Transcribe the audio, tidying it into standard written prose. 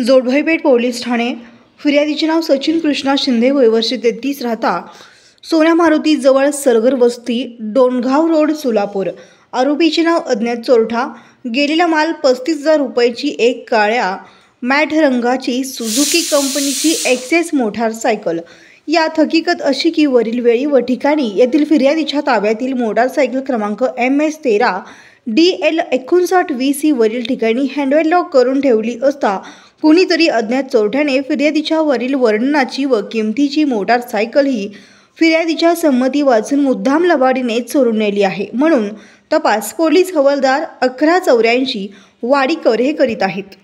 जोडभाईपेठ police Thane. फिर्यादीचे नाव सचिन कृष्णा शिंदे, वय वर्ष 33, राहता सोन्या मारुती जवळ सरगर वस्ती, डोणगाव रोड, सोलापूर। आरोपीचे नाव अज्ञात चोरटा। गेलेला माल 35,000 रुपयाची एक काळ्या मॅट रंगाची सुझुकी कंपनीची एक्सेस मोटारसायकल। यात हकीकत अशी की वरील वेळी व ठिकाणी येथील फिर्यादीच्या ताब्यातील मोटारसायकल क्रमांक MS13 DL 5920 वरील ठिकाणी हँडल लॉक करून ठेवली असता कोणीतरी अज्ञात चोरट्याने फिर्यादीच्या वरील वर्णनाची व किमतीची मोटारसायकल ही फिर्यादीच्या संमती वाचून मुद्दाम लबाडीने चोरून नेली आहे, म्हणून तपास पोलीस हवालदार 1184 वाडीकर हे करीत आहेत।